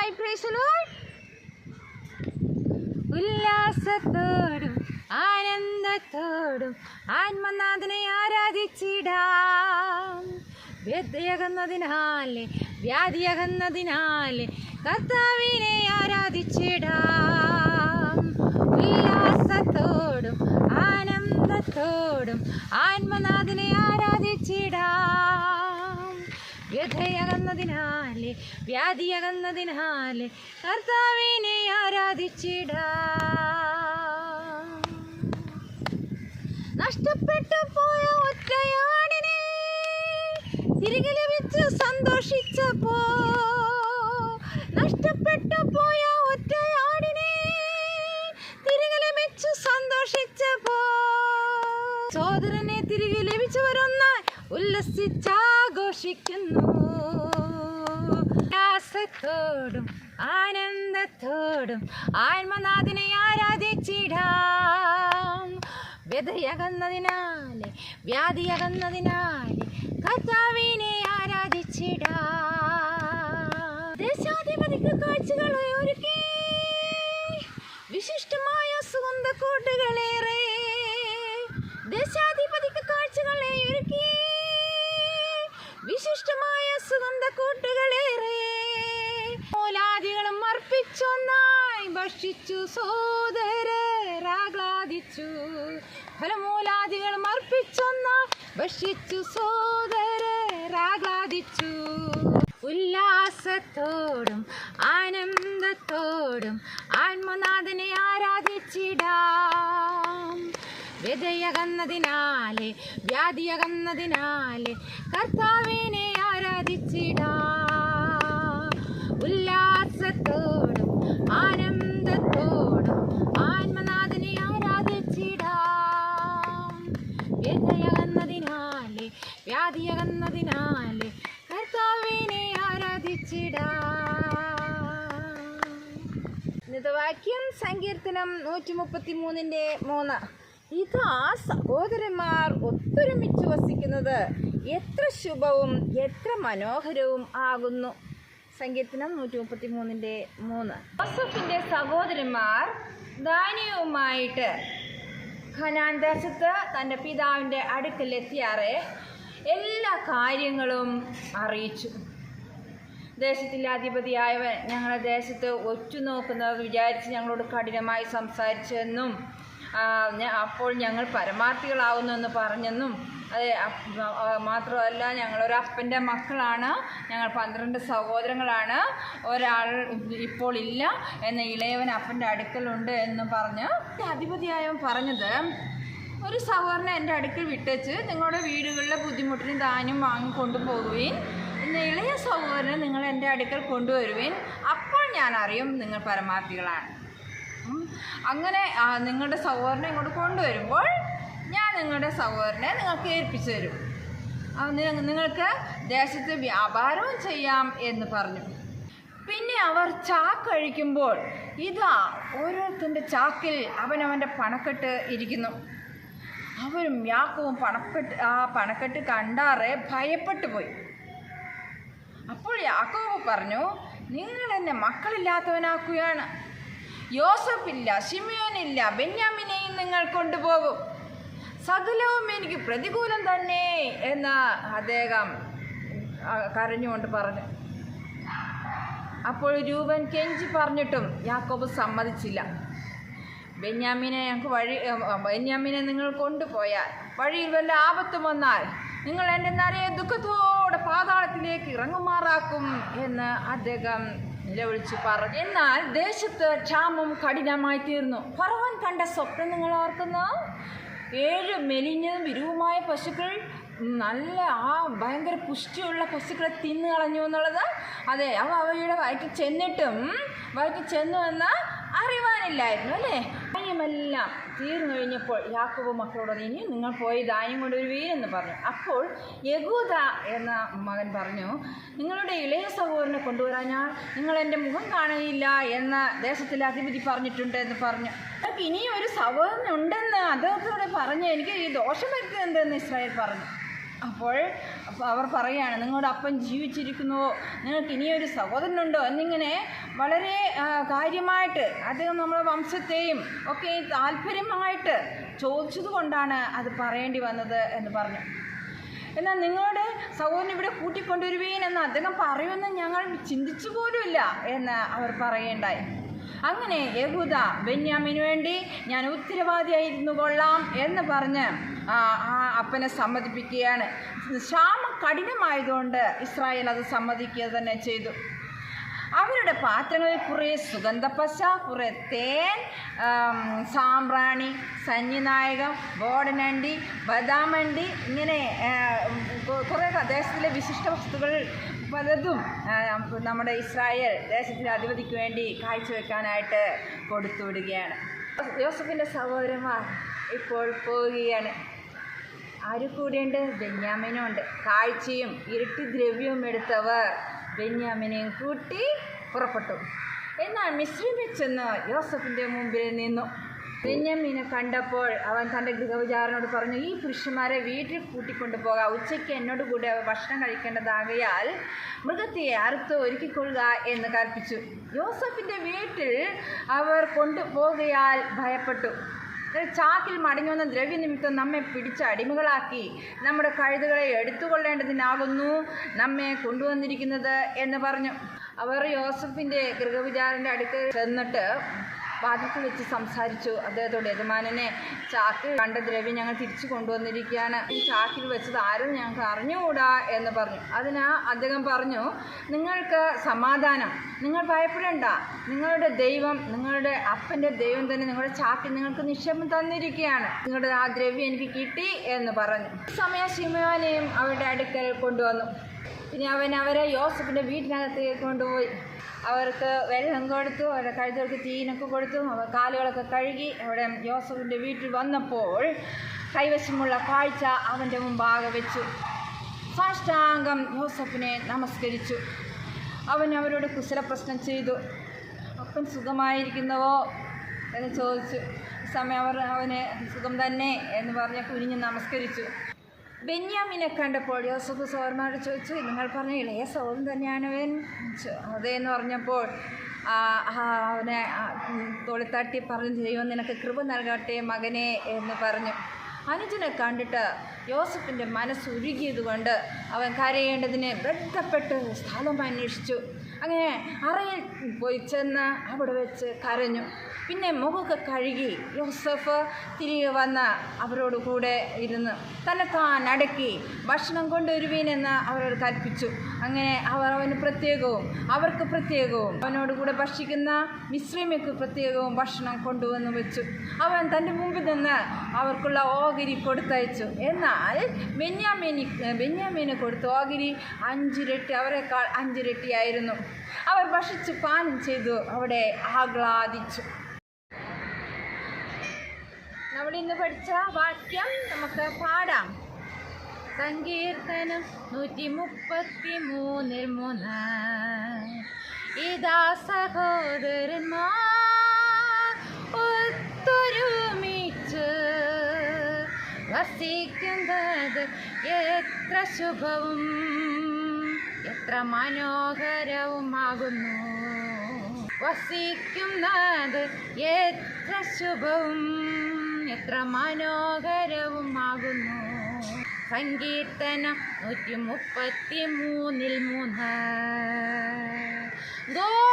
Hi praise lord. ഉല്ലാസത്തോടും ആനന്ദത്തോടും ആത്മനാഥനെ ആരാധിച്ചിടാം. വ്യതയകുന്നതിനാലെ വ്യാധിയകുന്നതിനാലെ കർത്താവിനെ ആരാധിച്ചിടാം. ഉല്ലാസത്തോടും ആനന്ദത്തോടും ആത്മനാഥനെ ആരാധിച്ചിടാം. വ്യഥയകുന്നതിനാലെ വ്യാധിയകുന്നതിനാലെ കർത്താവിനെ ആരാധിച്ചിടാം. നഷ്ടപ്പെട്ടു പോയ ഒറ്റയാടിനെ തിരികെ ലഭിച്ച് സന്തോഷിച്ചപ്പോ, നഷ്ടപ്പെട്ടു പോയ ഒറ്റയാടിനെ തിരികെ ലഭിച്ചു സന്തോഷിച്ചപ്പോ, സോദരനെ തിരികെ ലഭിച്ചവരൊന്നായി ഉല്ലസിച്ചാഘോഷിക്കുന്നു. ഉല്ലാസത്തോടും ആനന്ദത്തോടും ആത്മനാഥനെ ആരാധിച്ചിടാം. വ്യതയകുന്നതിനാലെ വ്യാധിയകുന്നതിനാലെ കർത്താവിനെ ആരാധിച്ചിടാം. ദേശാധിപതിക്ക് കാഴ്ചകളെ ഒരുക്കി വിശിഷ്ടമായ സുഗന്ധക്കൂട്ടുകളേറെ, ദേശാധിപതിക്ക് കാഴ്ചകളെ ഒരുക്കി വിശിഷ്ടമായ സുഗന്ധക്കൂട്ടുകളേറെ, മൂലാദികളും അർപ്പിച്ചൊന്നായി ഭക്ഷിച്ചു സോദരരാഹ്ലാദിച്ചു. ഫലമൂലാദികളും അർപ്പിച്ചൊന്നായി ഭക്ഷിച്ചു സോദരരാഹ്ലാദിച്ചു. ഉല്ലാസത്തോടും ആനന്ദത്തോടും ആത്മനാഥനെ ആരാധിച്ചിടാം. വ്യതയകുന്നതിനാലെ വ്യാധിയകുന്നതിനാലെ കർത്താവിനെ ആരാധിച്ചിടാം. ഉല്ലാസത്തോടും ആനന്ദത്തോടും ആത്മനാഥനെ ആരാധിച്ചിടാം. വ്യതയകുന്നതിനാലെ വ്യാധിയകുന്നതിനാലെ കർത്താവിനെ ആരാധിച്ചിടാം. ഇന്നത്തെ വാക്യം സങ്കീർത്തനം 133:3. ഇതാ സഹോദരന്മാർ ഒത്തൊരുമിച്ച് വസിക്കുന്നത് എത്ര ശുഭവും എത്ര മനോഹരവും ആകുന്നു. സങ്കീർത്തനം 133:3. യോസഫിൻ്റെ സഹോദരന്മാർ ധാന്യവുമായിട്ട് ഖനാൻ ദേശത്ത് തൻ്റെ പിതാവിൻ്റെ അടുക്കലെത്തിയാറെ എല്ലാ കാര്യങ്ങളും അറിയിച്ചു. ദേശത്തിലെ അധിപതിയായവൻ ഞങ്ങളുടെ ദേശത്ത് ഒറ്റുനോക്കുന്നത് വിചാരിച്ച് ഞങ്ങളോട് കഠിനമായി സംസാരിച്ചെന്നും അപ്പോൾ ഞങ്ങൾ പരമാർത്ഥികളാവുന്നെന്ന് പറഞ്ഞെന്നും, അത് മാത്രമല്ല ഞങ്ങളൊരപ്പൻ്റെ മക്കളാണ്, ഞങ്ങൾ 12 സഹോദരങ്ങളാണ്, ഒരാൾ ഇപ്പോൾ ഇല്ല എന്ന ഇളയവൻ അപ്പൻ്റെ അടുക്കലുണ്ട് എന്ന് പറഞ്ഞ് അധിപതിയായവൻ പറഞ്ഞത്, ഒരു സഹോദരനെ എൻ്റെ അടുക്കൽ വിട്ടേച്ച് നിങ്ങളുടെ വീടുകളിലെ ബുദ്ധിമുട്ടിന് ധാന്യം വാങ്ങിക്കൊണ്ടുപോകുവിൻ, ഇന്ന് ഇളയ സഹോദരനെ നിങ്ങൾ എൻ്റെ അടുക്കൽ കൊണ്ടുവരുവിൻ, അപ്പോൾ ഞാൻ അറിയും നിങ്ങൾ പരമാർത്ഥികളാണ്. അങ്ങനെ നിങ്ങളുടെ സഹോദരനെ ഇങ്ങോട്ട് കൊണ്ടുവരുമ്പോൾ ഞാൻ നിങ്ങളുടെ സഹോദരനെ നിങ്ങൾക്ക് ഏൽപ്പിച്ചു തരും, നിങ്ങൾക്ക് ദേശത്ത് വ്യാപാരവും ചെയ്യാം എന്ന് പറഞ്ഞു. പിന്നെ അവർ ചാക്കഴിക്കുമ്പോൾ ഇതാ ഓരോരുത്തൻ്റെ ചാക്കിൽ അവനവൻ്റെ പണക്കെട്ട് ഇരിക്കുന്നു. അവരും യാക്കോബും പണക്കെട്ട് കണ്ടാറെ ഭയപ്പെട്ടു പോയി. അപ്പോൾ യാക്കോബ് പറഞ്ഞു, നിങ്ങൾ എന്നെ മക്കളില്ലാത്തവനാക്കുകയാണ്. യോസഫില്ല, ശിമിയോനില്ല, ബെന്യാമിനെയും നിങ്ങൾ കൊണ്ടുപോകും, സകലവും എനിക്ക് പ്രതികൂലം തന്നെ എന്ന് അദ്ദേഹം കരഞ്ഞുകൊണ്ട് പറഞ്ഞു. അപ്പോൾ രൂപൻ കെഞ്ചി പറഞ്ഞിട്ടും യാക്കോബ് സമ്മതിച്ചില്ല. ബെന്യാമിനെ നിങ്ങൾ കൊണ്ടുപോയാൽ വഴിയിൽ വല്ല ആപത്തും വന്നാൽ നിങ്ങൾ എൻ്റെ നിറയെ ദുഃഖത്തോടെ പാതാളത്തിലേക്ക് ഇറങ്ങുമാറാക്കും എന്ന് അദ്ദേഹം നിലവിളിച്ച് പറഞ്ഞു. എന്നാൽ ദേശത്ത് ക്ഷാമം കഠിനമായി തീർന്നു. ഫറവോൻ കണ്ട സ്വപ്നം നിങ്ങൾ ഓർക്കുന്നു? 7 മെലിഞ്ഞതും വിരവുമായ പശുക്കൾ നല്ല ഭയങ്കര പുഷ്ടിയുള്ള പശുക്കളെ തിന്നു കളഞ്ഞു എന്നുള്ളത്. അതെ, അവ അവയുടെ വയറ്റിൽ ചെന്നു എന്ന് അറിവാനില്ലായിരുന്നു അല്ലേ. ധാന്യമെല്ലാം തീർന്നു കഴിഞ്ഞപ്പോൾ യാക്കോബ് മക്കളോട് ഇനി നിങ്ങൾ പോയി ധാന്യം കൊണ്ടുവരുവീൻ എന്ന് പറഞ്ഞു. അപ്പോൾ യഹൂദ എന്ന മകൻ പറഞ്ഞു, നിങ്ങളുടെ ഇളയ സഹോദരനെ കൊണ്ടുവരാഞ്ഞാൽ നിങ്ങൾ എൻ്റെ മുഖം കാണുകയില്ല എന്ന് ദേശത്തിലെ അധിപതി പറഞ്ഞിട്ടുണ്ട് എന്ന് പറഞ്ഞു. ഇനിയും ഒരു സഹോദരനുണ്ടെന്ന് അദ്ദേഹത്തോടെ പറഞ്ഞ് എനിക്ക് ഈ ദോഷം വരുത്തുന്നുണ്ടെന്ന് ഇസ്രായേൽ പറഞ്ഞു. അപ്പോൾ അവർ പറയുകയാണ്, നിങ്ങളുടെ അപ്പൻ ജീവിച്ചിരിക്കുന്നുവോ, നിങ്ങൾക്ക് ഇനിയൊരു സഹോദരനുണ്ടോ എന്നിങ്ങനെ വളരെ കാര്യമായിട്ട് അദ്ദേഹം നമ്മുടെ വംശത്തെയും ഒക്കെ താല്പര്യമായിട്ട് ചോദിച്ചതുകൊണ്ടാണ് അത് പറയേണ്ടി വന്നത് എന്ന് പറഞ്ഞു. എന്നാൽ നിങ്ങളുടെ സഹോദരൻ ഇവിടെ കൂട്ടിക്കൊണ്ടുവരുവീൻ എന്ന് അദ്ദേഹം പറയുമെന്ന് ഞങ്ങൾ ചിന്തിച്ചു പോലുമില്ല എന്ന് അവർ പറയുകയുണ്ടായി. അങ്ങനെ യഹൂദ ബെന്യാമിന് വേണ്ടി ഞാൻ ഉത്തരവാദിയായിരുന്നു കൊള്ളാം എന്ന് പറഞ്ഞ് ആ അപ്പനെ സമ്മതിപ്പിക്കുകയാണ്. ക്ഷാമം കഠിനമായതുകൊണ്ട് ഇസ്രായേൽ അത് സമ്മതിക്കുക തന്നെ ചെയ്തു. അവരുടെ പാത്രങ്ങളിൽ കുറേ സുഗന്ധപ്പശ, കുറേ തേൻ, സാമ്പ്രാണി, സന്നിനായകം, ബോടനണ്ടി, ബദാമണ്ടി, ഇങ്ങനെ കുറേ ദേശത്തിലെ വിശിഷ്ട വസ്തുക്കൾ പലതും നമ്മുടെ ഇസ്രായേൽ ദേശത്തിലെ അധിപതിക്ക് വേണ്ടി കാഴ്ചവെക്കാനായിട്ട് കൊടുത്തുവിടുകയാണ്. യോസഫിൻ്റെ സഹോദരന്മാർ ഇപ്പോൾ പോവുകയാണ്. ആര് കൂടെയുണ്ട്? ബെന്യാമിനുണ്ട്. കാഴ്ചയും ഇരട്ടി ദ്രവ്യവും എടുത്തവർ ബെന്യാമിനെയും കൂട്ടി പുറപ്പെട്ടു. എന്നാൽ മിസ്രയീമിൽ ചെന്ന് യോസഫിൻ്റെ മുമ്പിൽ നിന്നു. ബെന്യാമീനെ കണ്ടപ്പോൾ അവൻ തൻ്റെ ഗൃഹവിചാരനോട് പറഞ്ഞു, ഈ പുരുഷന്മാരെ വീട്ടിൽ കൂട്ടിക്കൊണ്ടു പോകാം. ഉച്ചയ്ക്ക് എന്നോട് കൂടെ ഭക്ഷണം കഴിക്കേണ്ടതാകയാൽ മൃഗത്തെ അറുത്ത് ഒരുക്കിക്കൊള്ളുക എന്ന് കൽപ്പിച്ചു. യോസഫിൻ്റെ വീട്ടിൽ അവർ കൊണ്ടുപോകയാൽ ഭയപ്പെട്ടു. ചാക്കിൽ മടങ്ങി വന്ന ദ്രവ്യനിമിത്തം നമ്മെ പിടിച്ച് അടിമകളാക്കി നമ്മുടെ കഴുതുകളെ എടുത്തുകൊള്ളേണ്ടതിനാകുന്നു നമ്മെ കൊണ്ടുവന്നിരിക്കുന്നത് എന്ന് പറഞ്ഞു. അവർ യോസഫിൻ്റെ ഗൃഹവിചാരൻ്റെ അടുക്കൽ ചെന്നിട്ട് വാതിൽക്കൽ വെച്ച് സംസാരിച്ചു. അദ്ദേഹത്തോട്, യജമാനനെ, ചാക്കിൽ കണ്ട ദ്രവ്യം ഞങ്ങൾ തിരിച്ചു കൊണ്ടുവന്നിരിക്കുകയാണ്. ഈ ചാക്കിൽ വെച്ചത് ആരും ഞങ്ങൾക്ക് അറിഞ്ഞുകൂടാ എന്ന് പറഞ്ഞു. അതിന് അദ്ദേഹം പറഞ്ഞു, നിങ്ങൾക്ക് സമാധാനം, നിങ്ങൾ ഭയപ്പെടേണ്ട. നിങ്ങളുടെ ദൈവം, നിങ്ങളുടെ അപ്പൻ്റെ ദൈവം തന്നെ നിങ്ങളുടെ ചാക്കിൽ നിങ്ങൾക്ക് നിക്ഷേപം തന്നിരിക്കുകയാണ്. നിങ്ങളുടെ ആ ദ്രവ്യം എനിക്ക് കിട്ടി എന്ന് പറഞ്ഞു. ഈ സമയം ശിമയോനെയും അവരുടെ അടുക്കൽ കൊണ്ടുവന്നു. പിന്നെ അവരെ യോസഫിൻ്റെ വീട്ടിനകത്തേക്ക് കൊണ്ടുപോയി അവർക്ക് വെള്ളം കൊടുത്തു, അവരുടെ കഴുതകൾക്ക് തീനൊക്കെ കൊടുത്തു, അവർ കാലുകളൊക്കെ കഴുകി. അവിടെ യോസഫിൻ്റെ വീട്ടിൽ വന്നപ്പോൾ കൈവശമുള്ള കാഴ്ച അവൻ്റെ മുമ്പാകെ വെച്ചു. സാഷ്ടാംഗം യോസഫിനെ നമസ്കരിച്ചു. അവൻ അവരോട് കുശലപ്രശ്നം ചെയ്തു. അപ്പൻ സുഖമായിരിക്കുന്നവോ എന്ന് ചോദിച്ചു. ഈ സമയം അവന് സുഖം തന്നെ എന്ന് പറഞ്ഞ് കുനിഞ്ഞ് നമസ്കരിച്ചു. ബെന്യാമിനെ കണ്ടപ്പോൾ യോസഫ് സഹോദരന്മാരോട് ചോദിച്ചു, നിങ്ങൾ പറഞ്ഞ ഇളയ സഹോദരൻ തന്നെയാണവൻ? അതേന്ന് പറഞ്ഞപ്പോൾ അവനെ തോളിത്തട്ടി പറഞ്ഞു, ദൈവം നിനക്ക് കൃപ നൽകട്ടെ മകനെ എന്ന് പറഞ്ഞു. അനുജനെ കണ്ടിട്ട് യോസഫിൻ്റെ മനസ്സുരുകിയത് കൊണ്ട് അവൻ കരയേണ്ടതിന് ബന്ധപ്പെട്ട് സ്ഥലം അന്വേഷിച്ചു. അങ്ങനെ അറയിൽ പോയി ചെന്ന് അവിടെ വെച്ച് കരഞ്ഞു. പിന്നെ മുഖമൊക്കെ കഴുകി യോസഫ് തിരികെ വന്ന് അവരോട് കൂടെ ഇരുന്ന് തന്നെത്താൻ അടക്കി ഭക്ഷണം കൊണ്ടുവരുവീനെന്ന് അവരോട് കൽപ്പിച്ചു. അങ്ങനെ അവർ അവന് പ്രത്യേകവും അവർക്ക് പ്രത്യേകവും അവനോട് കൂടെ ഭക്ഷിക്കുന്ന മിസ്രയീമ്യർക്ക് പ്രത്യേകവും ഭക്ഷണം കൊണ്ടുവന്ന് വെച്ചു. അവൻ തൻ്റെ മുമ്പിൽ നിന്ന് അവർക്കുള്ള ഓഹരി കൊടുത്തയച്ചു. എന്നാൽ ബെന്യാമീന് കൊടുത്ത ഓഹരി 5 ഇരട്ടി, അവരെക്കാൾ 5 ഇരട്ടിയായിരുന്നു. അവർ ഭക്ഷിച്ച് പാനം ചെയ്തു, അവിടെ ആഹ്ലാദിച്ചു. നമ്മൾ ഇന്ന് പഠിച്ച വാക്യം നമുക്ക് പാടാം. സങ്കീർത്തനം 133:3. ഇതാ സഹോദരന്മാർ ഒത്തൊരുമിച്ച് വസിക്കുന്നത് എത്ര ശുഭവും എത്ര മനോഹരവുമാകുന്നു. വസിക്കുന്നത് എത്ര ശുഭവും എത്ര മനോഹരവുമാകുന്നു. സങ്കീർത്തനം 133:3.